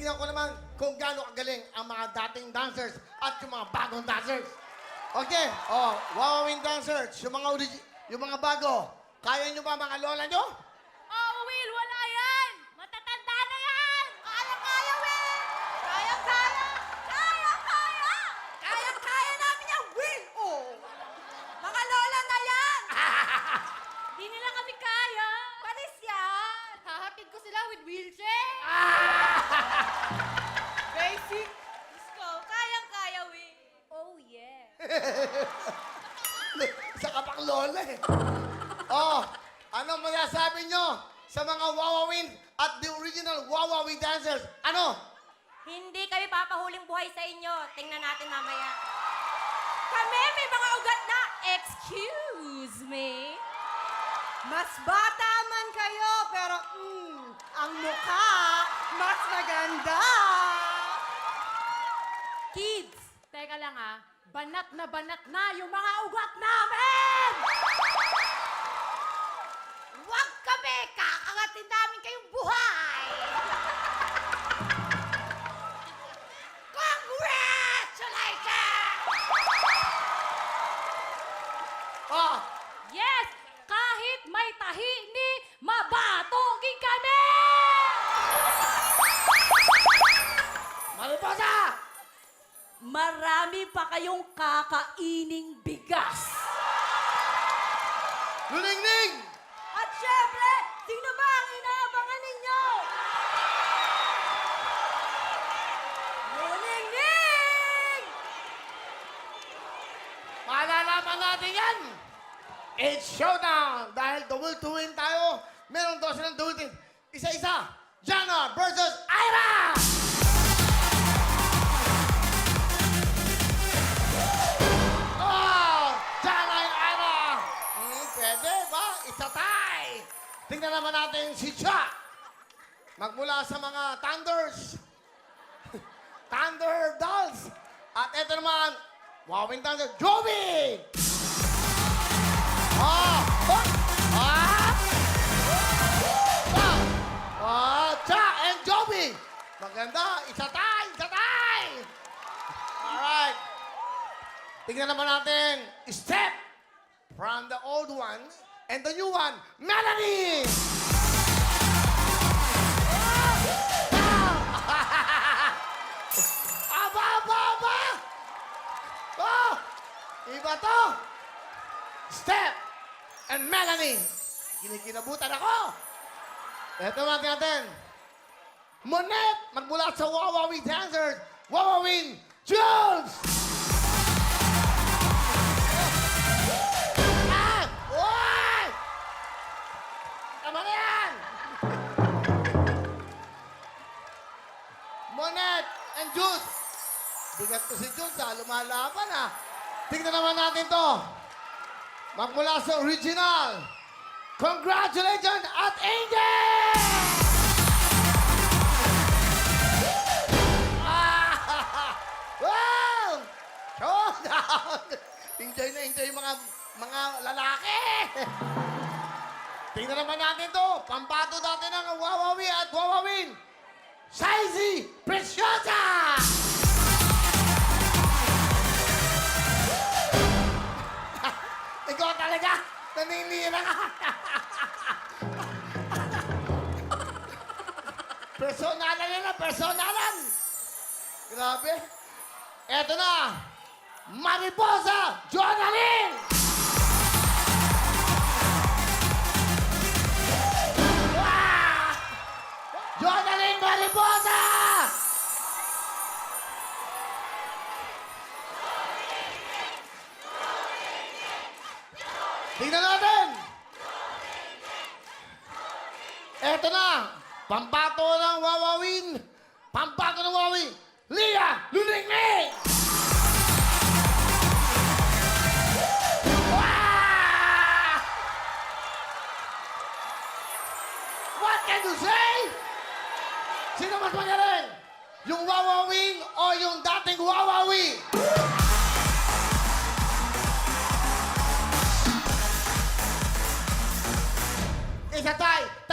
Titignan ko naman kung gaano kagaling ang mga dating dancers at yung mga bagong dancers. Okay, Wawawin dancers, yung mga bago. Kaya nyo ba mga lola nyo? Oh, Will, wala yan! Matatanda na yan! Kaya, Will! Kaya! Kaya namin yan, Will! Oh! Mga lola na yan! Di nila kami kaya. Panis yan! Hahatid ko sila with wheelchair. Basic. Diyos ko, kaya, Will. Oh, yeah. Isa ka pang lola eh. Ano masasabi nyo sa mga Wawawin at the original Wawawi dancers? Ano? Hindi kami papahuling buhay sa inyo. Tingnan natin mamaya. Kami may mga ugat na, excuse me. Mas bata man kayo, pero ang mukha, mas maganda. Kids, teka lang banat na yung mga ugat namin! Huwag kami! Kakangatin namin kayong buhay! Congratulations! Yes! Kahit may tahi ni mabatogin kami! Mariposa! Marami pa kayong kakaining bigas. Luningning! At syempre, sino ba ang inaabangan ninyo? Nguningning! Malalaman natin yan! It's showdown! Dahil double twin tayo, meron daw silang double twin. Isa-isa, Jana versus Ira! Jana and Ira! Pwede ba? Isa tie! Tingnan naman natin si Cha. Magmula sa mga Thunders. Thunder Dolls. At ito naman, Wawin Dancer, Joby! Cha and Joby! Maganda, isa tie! Alright. Tingnan naman natin, step from the old one and the new one, Melanie! Aba! Iba to! Step and Melanie! Kinikinabutan ako! Ito natin. Monet! Magmula sa Wawawi Dancers, Wawawin Jules! Oy! Tama na yan! Monet and Jules! Bigat ko si Jules lumalaban Tingnan naman natin to. Magmula sa original. Congratulations at Angel! Wow! Showdown! Enjoy na enjoy yung mga lalaki! Tingnan naman natin to. Pambato natin ng Wawawi at Wawawin. Shizzy Preciosa! Ikaw talaga! Naninira ka! Personalan! Grabe! Eto na! Mariposa Jonalyn! Jonalyn Mariposa! Tingnan natin! Eto na! Pambato ng Wawawin! Pambato ng Wawawin! Lia Luningning! What can you say? Sino mas magaling? Yung Wawawin o yung dating Wawawi? Isa tayo!